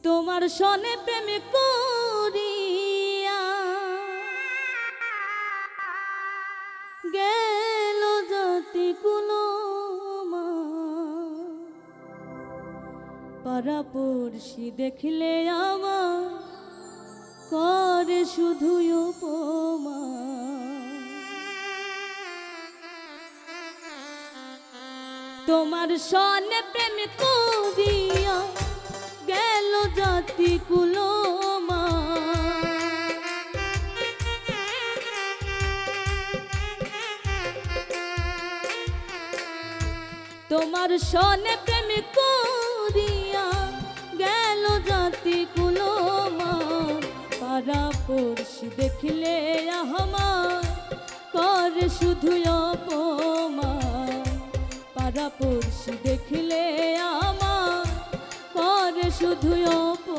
তোমার সনে প্রেম করিয়া গেল জাতি কুলো পাড়াপড়শি দেখলে আমার করে শুধু উপমা। তোমার সনে প্রেম করিয়া গেল জাতি কুলো তোমার সনে প্রেম করিয়া গেল জাতি কুলো পাড়াপড়শি দেখলে আমার করে শুধু অপমান। পাড়াপড়শি দেখলে আমার করে শুধু অপমান।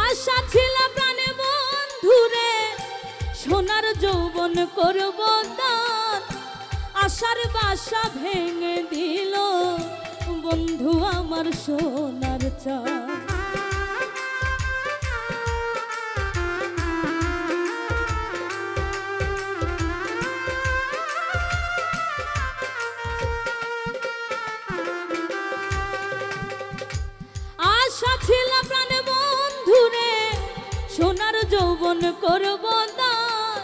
আশা ছিল প্রাণে বন্ধুরে সোনার যৌবন করব দান, আশার বাসা ভেঙে দিল বন্ধু আমার সোনার চাঁদ। আশা ছিল প্রাণে বন্ধুরে সোনার যৌবন করব দান,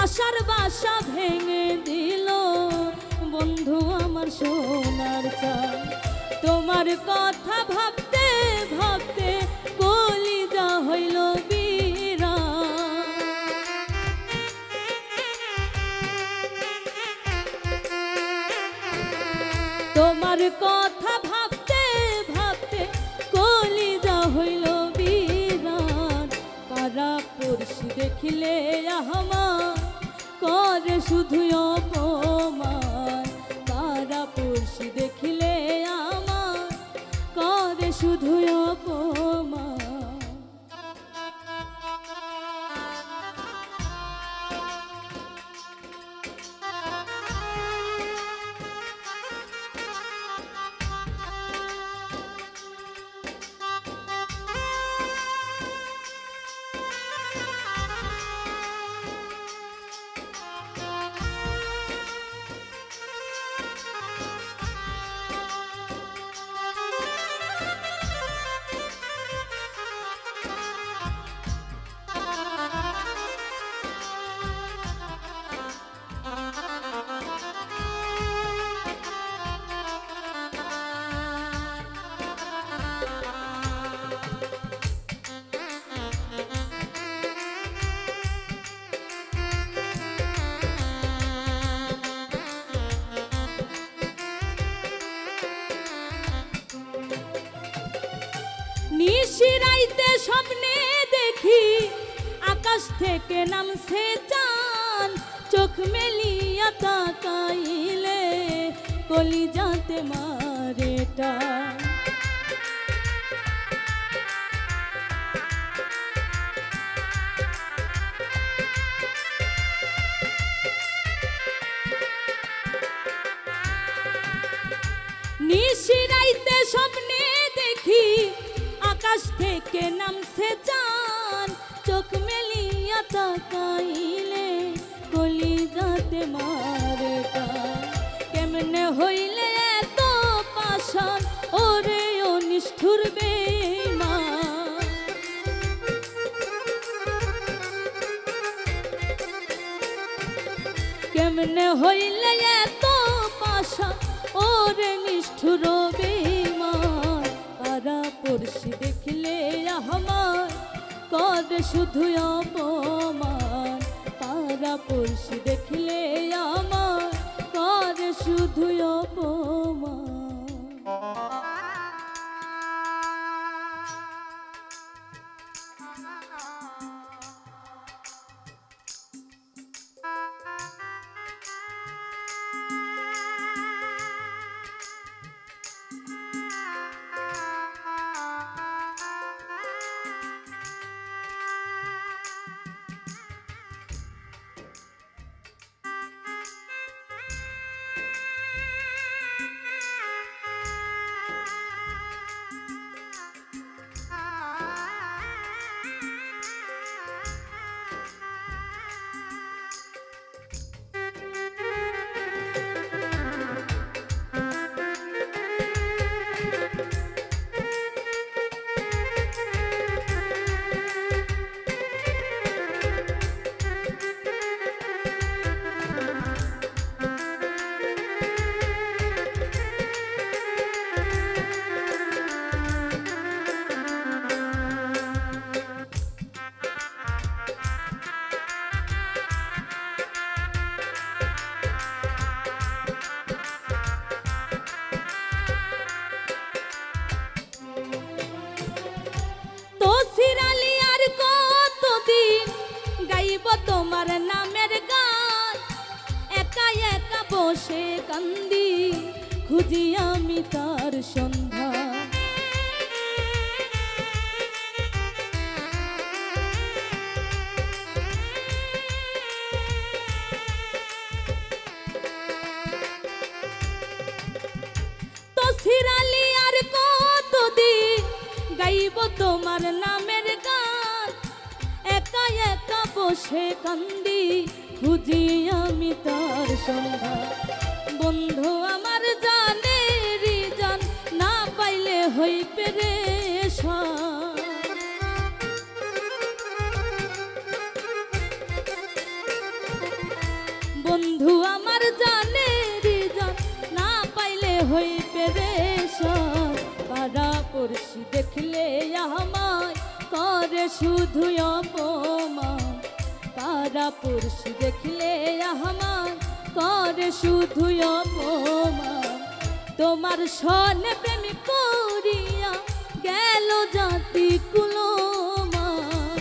আশার বাসা ভেঙে দিল বন্ধু আমার সোনার চাঁদ। তোমার কথা ভাবতে ভাবতে কলিজা হইল বিরান। তোমার কথা ভাবতে ভাবতে কলিজা হইল বিরান। পাড়াপড়শি দেখিলে আমার করে শুধু অপমান। পাড়াপড়শি দেখিলে আমার করে শুধু অপমান। নিশিরাইতে স্বপ্নে দেখি আকাশ থেকে নামছে চাঁদ, চোখ মেলিয়া তাকাইলে কলিজাতে মারে টান। নিশিরাইতে স্বপ্নে দেখি আকাশ থেকে নামছে চাঁদ, চোখ মেলিয়া তাকাইলে কলিজাতে মারে টান। কেমনে হইলে এত পাষাণ ওরে ও নিষ্ঠুর বেঈমান। কেমনে হইলে এত পাষাণ ওরে নিষ্ঠুর বেঈমান। পাড়াপড়শি দেখলে আমার করে শুধু অপমান, পাড়া পড়শি দেখলে আমার করে শুধু অপমান। তোমার নামের গান একা একা বসে কান্দি, খুঁজি আমি তার সন্ধ্যা। তো সিরালি আর কতদিন গাইব তোমার নামের গান, একা একা বসে কান্দি, খুঁজি আমি তার সন্ধ্যা। বন্ধু আমার জানে জান, না পাইলে হই পেরেশান। বন্ধু আমার জানে জান, না পাইলে হই পেরেশান। পাড়া পড়শি দেখলে আমায় করে শুধু অপমান, পাড়া পড়শি দেখলে আমায় করে শুধু অপমান। তোমার সনে প্রেম করিয়া গেল জাতি কুলমান।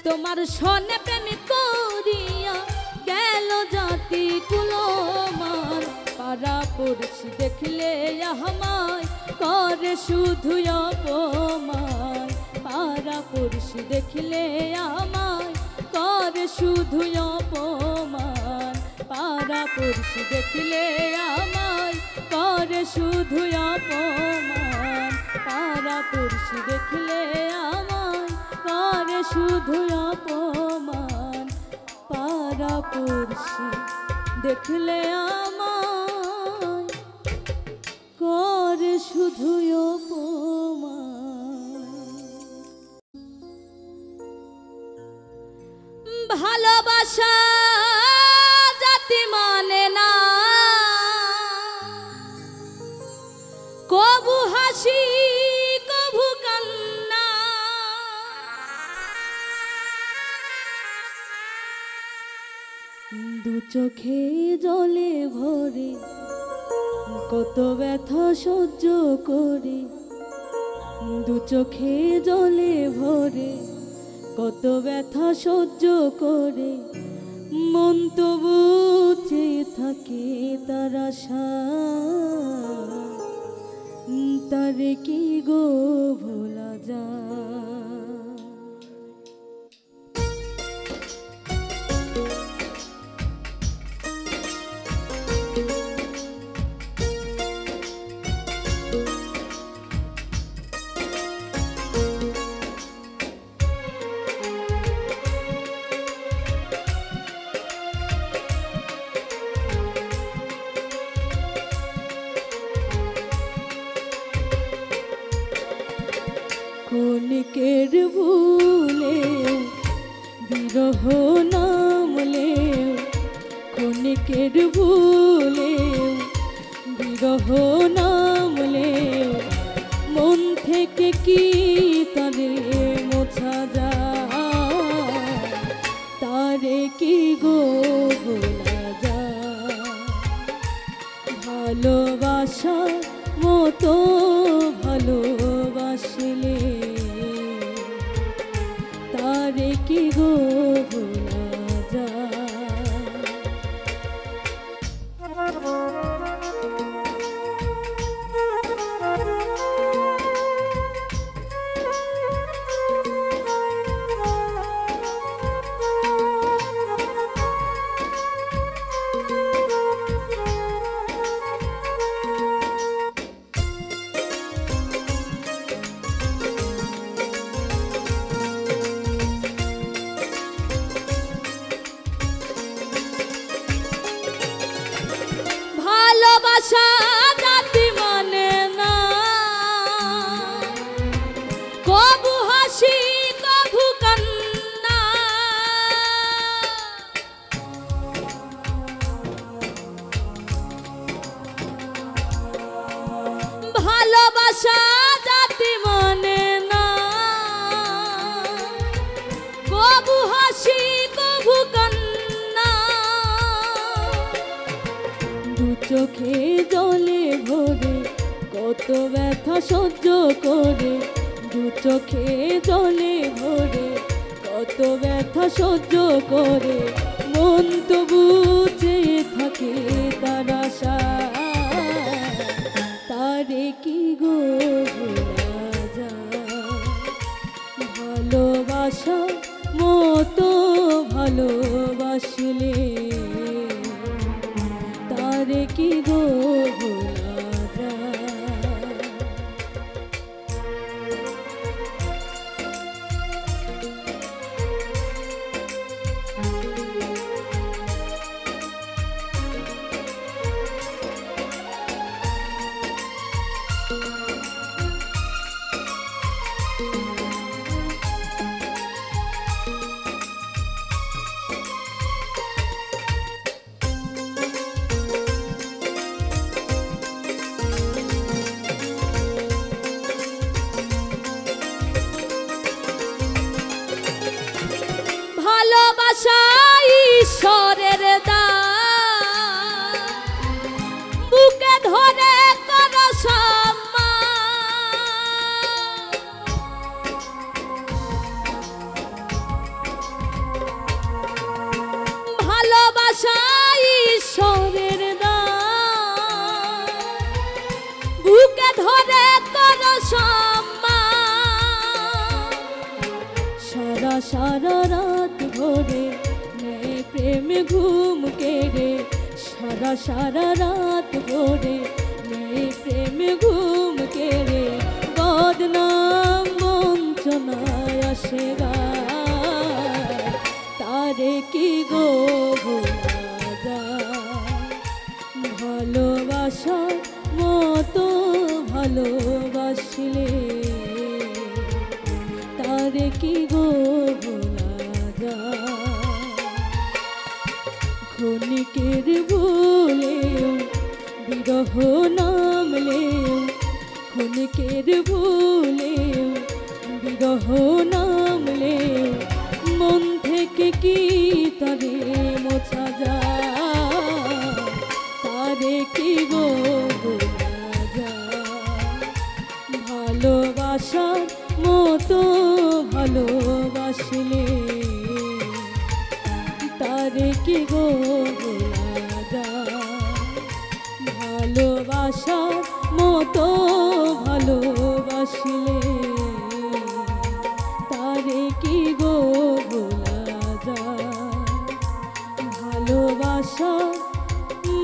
তোমার সনে প্রেম করিয়া গেল জাতি কুলমান। পাড়া পড়শি দেখলে আমায় করে শুধু অপমান, পাড়া পড়শি দেখলে আমায় করে শুধু অপমান। পাড়া পড়শি দেখলে আমায় করে শুধু অপমান, পাড়া পড়শি দেখলে আমায় করে শুধু অপমান। পাড়া পড়শি দেখলে আমায় করে শুধু অপমান। ভালোবাসা জাতি মানে না, কবু হাসি কবু কান্না। দু চোখে জলে ভরে কত ব্যথা সহ্য করে, দু চোখে জলে ভরে কত ব্যথা সহ্য করে। মন তবু চেয়ে থাকে তার আশা, তারে কি গো ভোলা যায়। ক্ষণিকের ভুলে বিরহ নামলে, ক্ষণিকের ভুলে বিরহ নামলে মন থেকে কি তারে মোছা যায়, তারে কি গো ভোলা যায়। ভালোবাসা মতো ভালোবাসলে তারে কি গো ভোলা যায়। ভালোবাসা জাতি মানে না, কবু হাসি কবু কান্না। ভালোবাসা জাতি মানে না, কবু হাসি কবু কান্না। দু চোখে জলে ভরে কত ব্যথা সহ্য করে, দু চোখে জলে ভরে কত ব্যথা সহ্য করে, মন তবু চেয়ে থাকে তার আশা, তারে কি গো ভোলা যায়। ভালোবাসা মতো ভালোবাসলে তারে কি গো ভোলা যায়। ভালোবাসা ঈশ্বরের দান, বুকে ধরে করো সম্মান। ভালোবাসা ঈশ্বরের দান, বুকে ধরে করো সম্মান। সারা সারা রাত ভরে নেই প্রেম ঘুম কেড়ে, সারা সারা রাত ভরে নেই প্রেম ঘুম কেড়ে, বদনাম বঞ্চনায় আসে গায়, তারে কি গো ভোলা যায়। ভালোবাসা মতো ভালোবাসলে তারে কি গো ভোলা যায়। ক্ষণিকের ভুলেও বিরহ নামলেও, ক্ষণিকের ভুলেও বিরহ নামলেও, মন থেকে কি তারে মোছা যায়, তারে কি গো ভোলা যায়। ভালোবাসার মতো ভালোবাসলে তারে কি গো ভোলা যায়। ভালোবাসার মতো ভালোবাসলে তারে কি গো ভোলা যায়। ভালোবাসার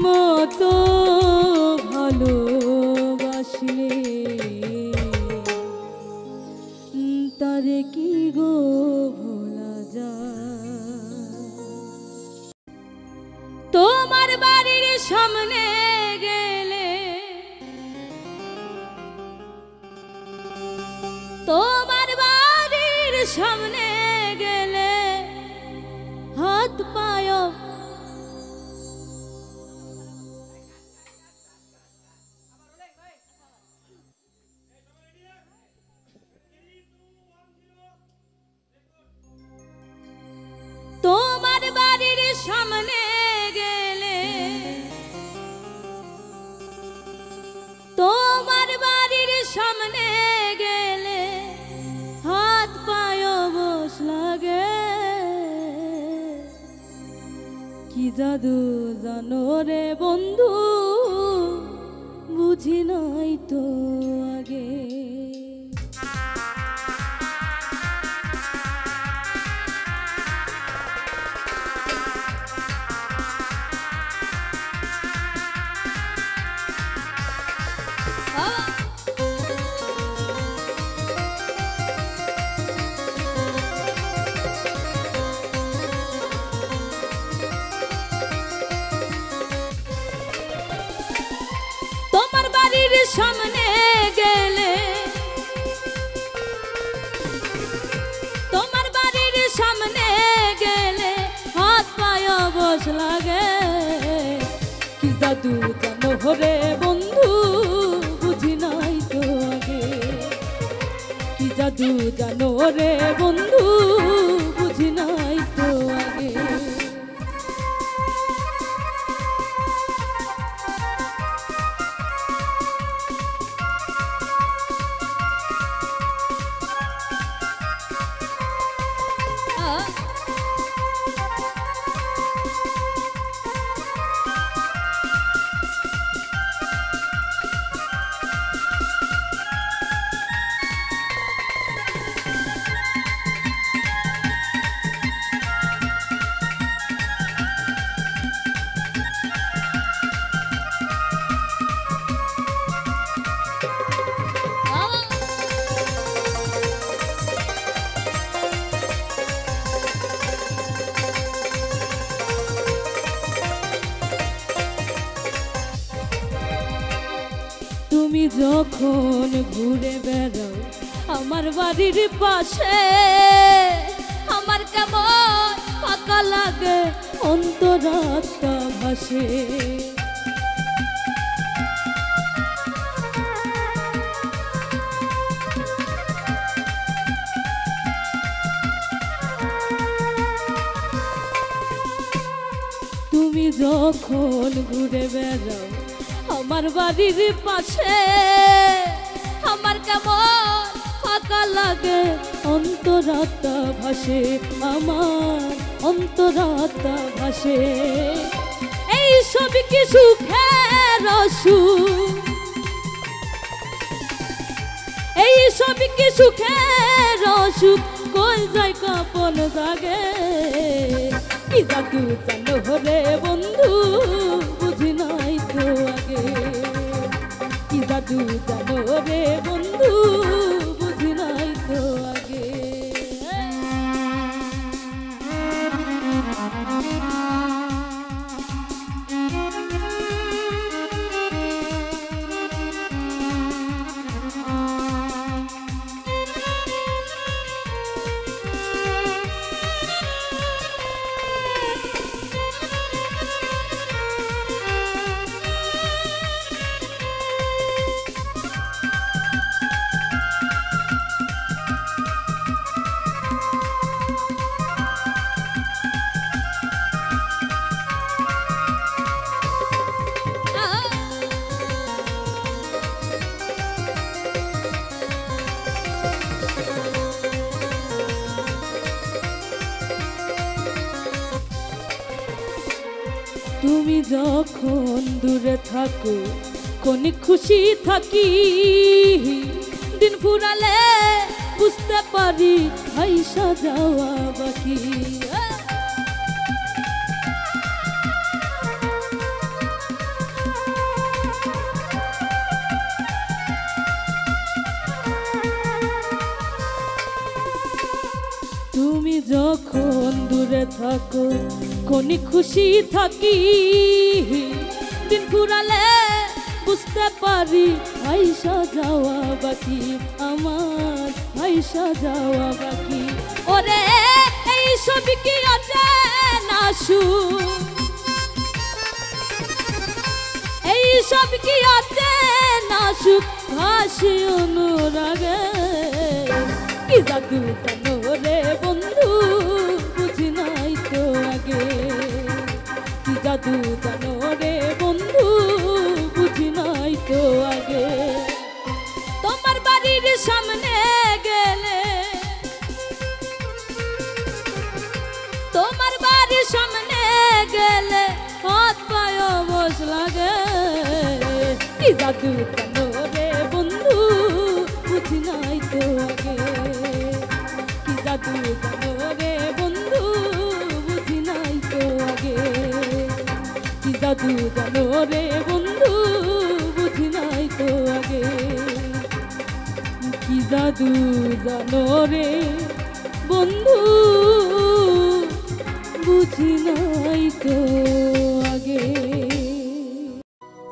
মতো ভালোবাসলে তারে কি গো ভোলা যায়। তোমার বাড়ির সামনে গেলে, তোমার বাড়ির সামনে গেলে হাত পায় সামনে গেলে তোমার বাড়ির সামনে গেলে হাত পায় বস লাগে কি জাদু জানো রে বন্ধু বুঝি নাই তো আগে তোমার বাড়ির সামনে গেলে তোমার বাড়ির সামনে গেলে হাত পায় বস লাগে কি জাদু জানো রে বন্ধু বুঝি নাই তো আগে কি জাদু জানো রে বন্ধু বুঝি নাই তো আগে তুমি যখন ঘুরে বেড়াও আমার বাড়ির পাশে আমার কেমন ফাঁকা লাগে অন্তরাত্মা ভাসে তুমি যখন ঘুরে বেড়াও আমার বাড়ির পাশে আমার কেমন ফাঁকা লাগে অন্তরাত্মা ভাসে আমার অন্তরাত্মা ভাসে এই সব কি সুখের সুখ এই সব কি সুখের সুখ কই যায় কাপন জাগে কি জাদু জানো রে বন্ধু বুঝি নাই তো আগে কি জাদু জানো রে বন্ধু বুঝি নাই তো আগে তুমি যখন দূরে থাকো কোন খুশি থাকি দিন ফুরালে বুঝতে পারি আইসা যাওয়া বাকি তুমি যখন দূরে থাকো কোন খুশি থাকি দিন ফুরালে বুঝতে পারি আইসা যাওয়া বাকি আমার আইসা যাওয়া বাকি ওরে এই সব কি আছে না সুখ এই সব কি আছে না সুখ ভাসি অনুরাগে কি জাদু জানো রে বন্ধু বুঝি নাই তো আগে তো আগে। তোমার বাড়ির সামনে গেলে, তোমার বাড়ির সামনে গেলে হাত পায়ে অবশ লাগে। কি জাদু জানো রে বন্ধু বুঝি নাই তো আগে। কি জাদু জানো রে বন্ধু বুঝি নাই তো আগে। কি জাদু জানো রে বন্ধু বুঝি নাই তো আগে। কি জাদু জানো রে বন্ধু বুঝি নাই তো আগে।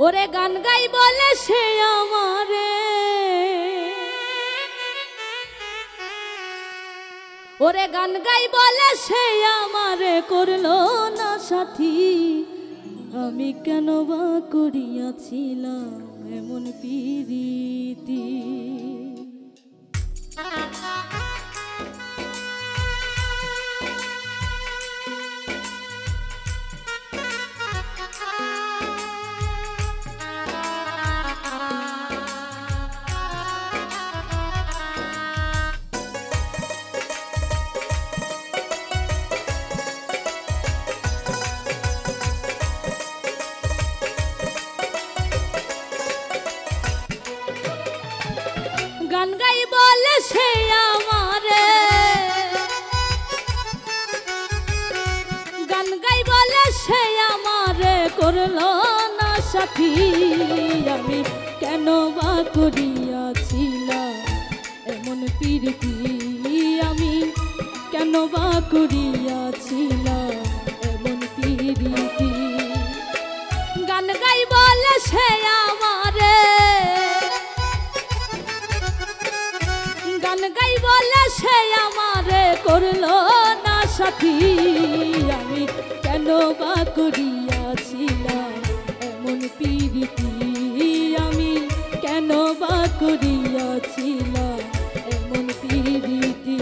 ওরে গান গাই বলে সে আমারে, ওরে গান গাই বলে সে আমারে করলো না সাথী। আমি কেন বা করিয়াছিলাম এমন প্রীতি। গান গাই বলে সে আমারে, গান গাই বলে সে আমারে করলো না সাথী। আমি কেন বা করিয়াছিলাম এমন প্রীতি। আমি কেন বা করিয়াছিলাম এমন প্রীতি। গান গাই বলে সে আমারে, গান গাই বলে সে আমারে করলো না সাথী। আমি কেন বা করিয়াছিলাম এমন প্রীতি। আমি কেন বা করিয়াছিলাম এমন প্রীতি।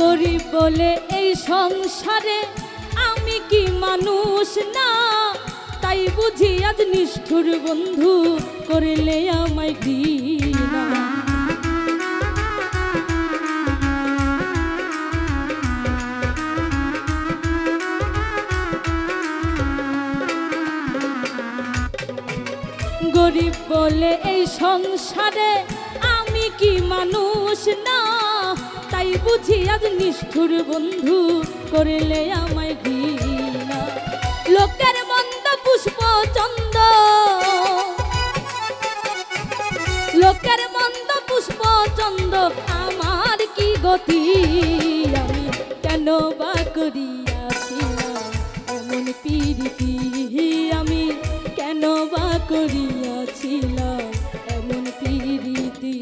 গরিব বলে এই সংসারে আমি কি মানুষ না। তাই বুঝি আজ নিষ্ঠুর বন্ধু করলে আমায় ঘৃণা। গরিব বলে এই সংসারে আমি কি মানুষ না। তাই বুঝি আজ নিষ্ঠুর বন্ধু করলে আমায় ঘৃণা। লোকের মন্দ পুষ্প চন্দ, লোকের মন্দ পুষ্প চন্দ আমার কি গতি। আমি কেন বা করিয়াছিলাম এমন প্রীতি। আমি কেন বা করিয়াছিলাম এমন প্রীতি।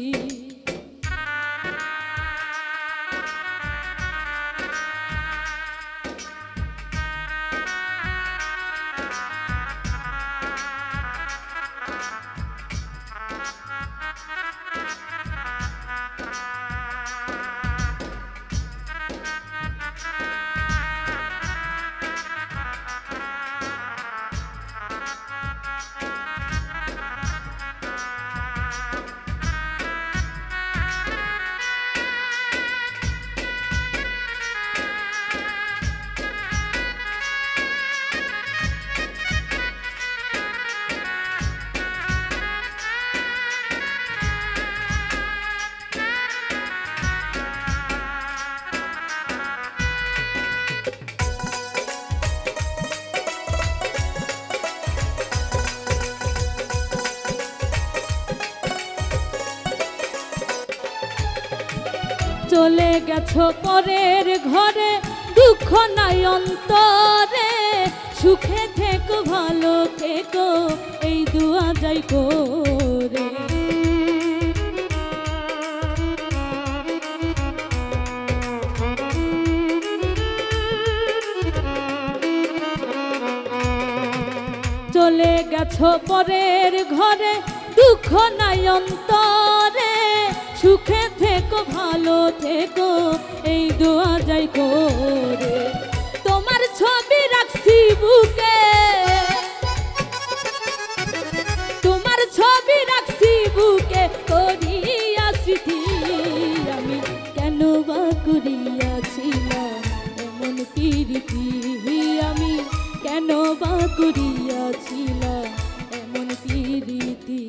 চলে গেছো পরের ঘরে দুঃখ নাই অন্তরে সুখে থেকো ভালো থেকো এই দুয়া যাই করে চলে গেছো পরের ঘরে দুঃখ নাই অন্তরে সুখে থেকো ভালো থেকো এই দোয়া যাই করে তোমার ছবি রাখছি বুকে তোমার ছবি রাখছি বুকে করিয়া স্মৃতি আমি কেন বা করিয়াছিলাম এমন প্রীতি আমি কেন বা করিয়াছিলাম এমন প্রীতি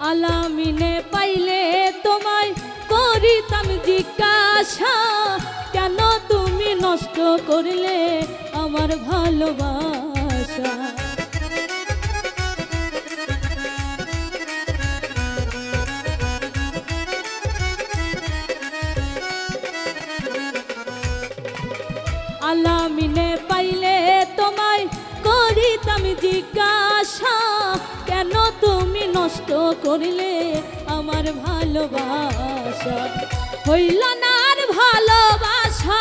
আলামিনে পাইলে তোমায় করিতাম জিজ্ঞাসা কেন তুমি নষ্ট করলে আমার ভালোবাসা আলামিনে পাইলে তোমায় করিতাম জিজ্ঞাসা কেন তুমি নষ্ট করলে আমার ভালোবাসা হইল না আর ভালোবাসা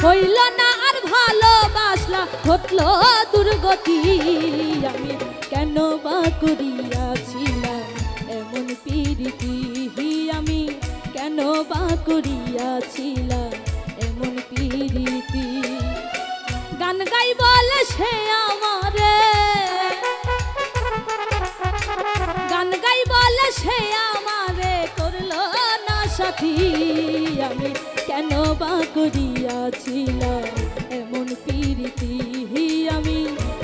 হইল না আর ভালোবাসলা ঘটলো দুর্গতি আমি কেন বা করিয়াছিলাম এমন প্রীতি আমি কেন বা করিয়াছিলাম এমন প্রীতি গান গাই বলে সে আমারে গান গাই বলে সে আমারে করলো না সাথী আমি কেন বা করিয়াছিলাম এমন প্রীতি আমি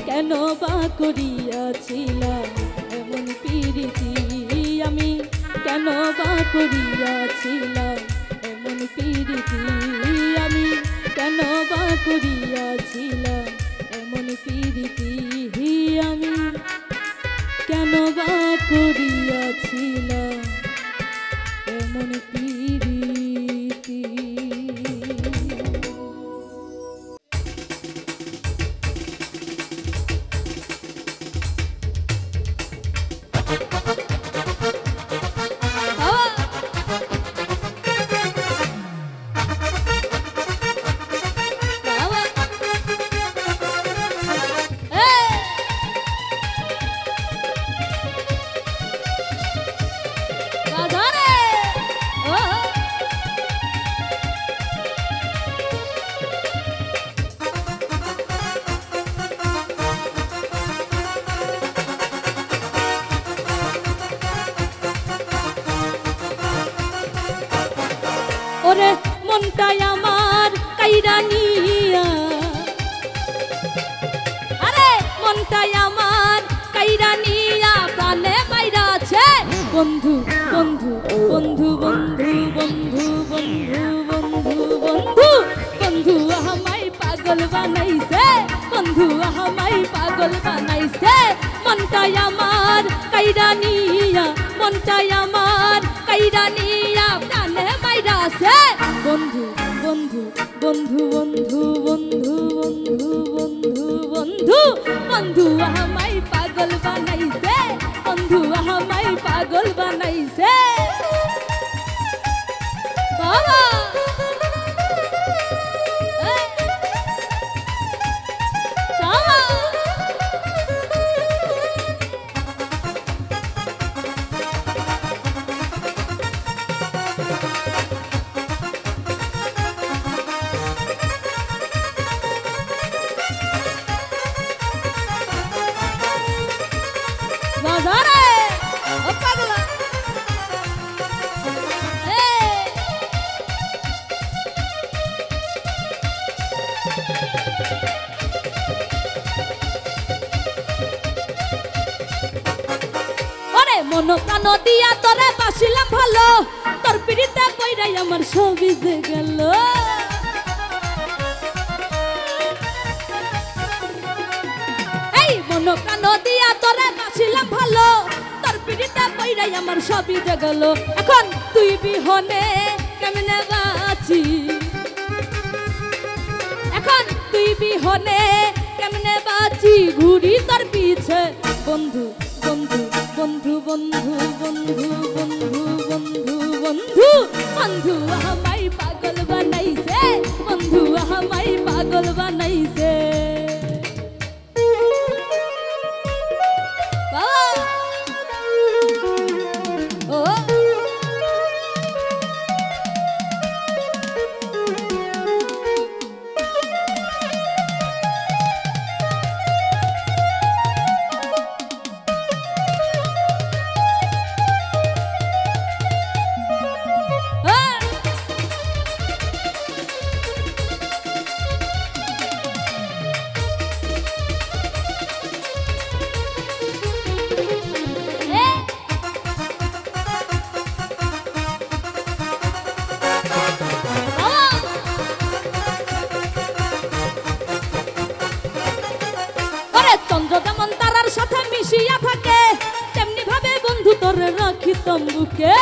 কেন বা করিয়াছিলাম এমন প্রীতি আমি কেন বা করিয়াছিলাম এমন প্রীতি আমি কেন বা করিয়াছিলাম এমন প্রীতি আমি কেন বা করিয়াছিলাম এমন প্রীতি ওরে মনটাই আমার কাইরা নিয়া আরে মনটাই আমার কাইরা নিয়া প্রাণে মাইরা আছে বন্ধু বন্ধু বন্ধু বন্ধু বন্ধু বন্ধু বন্ধু বন্ধু বন্ধু আমায় পাগল বানাইছে বন্ধু আমায় পাগল বানাইছে মনটাই আমার কাইরা নিয়া মনটাই আমার কাইরা নিয়া প্রাণে মাইরাছে বন্ধু বন্ধু বন্ধু বন্ধু বন্ধু বন্ধু বন্ধু বন্ধু বন্ধু আমায় পাগল বানাইছে বন্ধু আমায় পাগল বানাইছে বাবা মন প্রাণ দিয়া তোরে বাসিলাম ভালো তোর পিড়িতে কইরাই আমার সবই যে গেল এই মন প্রাণ দিয়া তোরে বাসিলাম ভালো তোর পিড়িতে কইরাই আমার সবই যে গেল এখন তুই বিহনে কেমনে বাঁচি এখন তুই বিহনে কেমনে বাঁচি ঘুরি তোর পিছে বন্ধু বন্ধু বন্ধু বন্ধু বন্ধু বন্ধু বন্ধু বন্ধু বন্ধু আমায় পাগল বানাইছে বন্ধু আমায় পাগল বানাইছে চন্দ্র যেমন তারার সাথে মিশিয়া থাকে তেমনি ভাবে বন্ধু তোরে রাখি তম্বুকে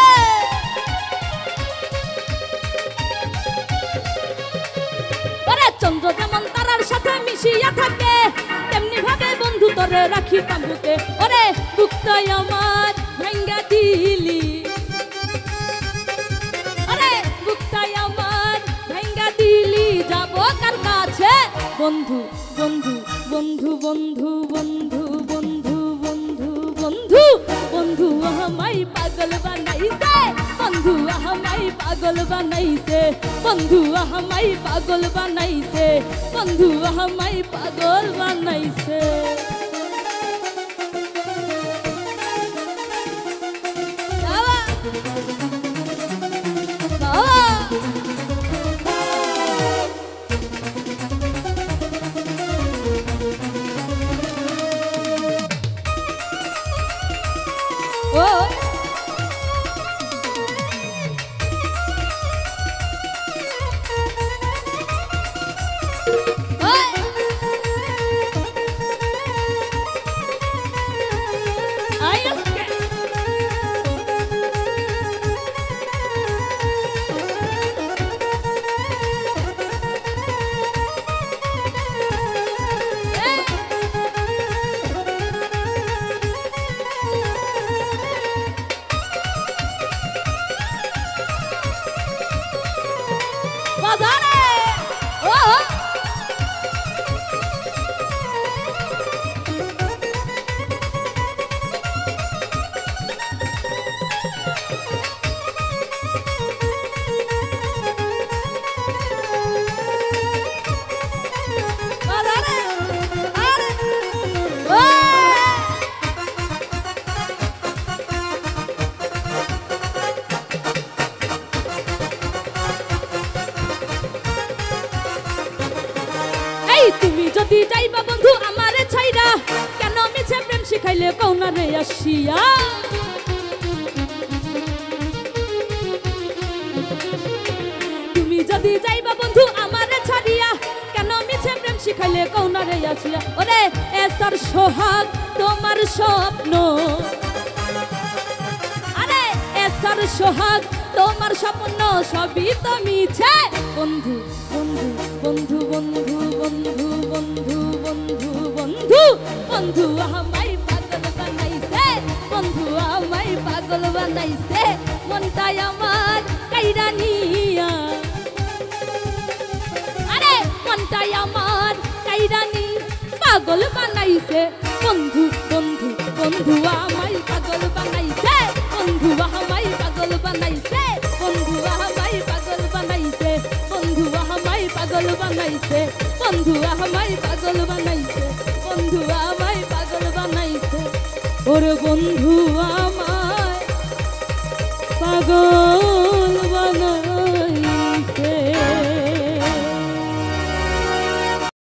ওরে চন্দ্র যেমন তারার সাথে মিশিয়া থাকে তেমনি ভাবে বন্ধু তোরে রাখি তম্বুকে ওরে বুকটাই আমার ভাঙ্গা দিলি ওরে বুকটাই আমার ভাঙ্গা দিলি যাব কার কাছে বন্ধু বন্ধু বন্ধু বন্ধু বন্ধু বন্ধু বন্ধু বন্ধু বন্ধু আমায় পাগল বানাইছে বন্ধু আমায় পাগল বানাইছে বন্ধু আমায় পাগল বানাইছে বন্ধু আমায় পাগল বানাইছে তুমি যদি যাইবা বন্ধু আমারে ছাইরা কেন মিছে প্রেম শিখাইলে কওনা রে আসিয়া তুমি যদি যাইবা বন্ধু আমারে ছাড়িয়া কেন মিছে প্রেম দেখাইলে কৌনারে আসিয়া ওরে এসার সোহাগ তোমার স্বপ্ন আরে এসার সোহাগ তোমার স্বপ্ন সবই তো মিছে বন্ধু বন্ধু বন্ধু বন্ধু বন্ধু বন্ধু বন্ধু বন্ধু বন্ধু আমায় পাগল বানাইছে বন্ধু আমায় পাগল বানাইছে মনটাই আমার কাইরা নিয়া আরে মনটাই আমার কাইরা নি পাগল বানাইছে বন্ধু বন্ধু বন্ধু আমায় পাগল বানাইছে বন্ধু আমায় পাগল বানাইছে বন্ধু আমায় পাগল বানাইছে বন্ধু আমায় পাগল বানাইছে বন্ধু আমায় পাগল বানাইছে বন্ধু আমায় পাগল বানাইছে ওরে বন্ধু আমায় পাগল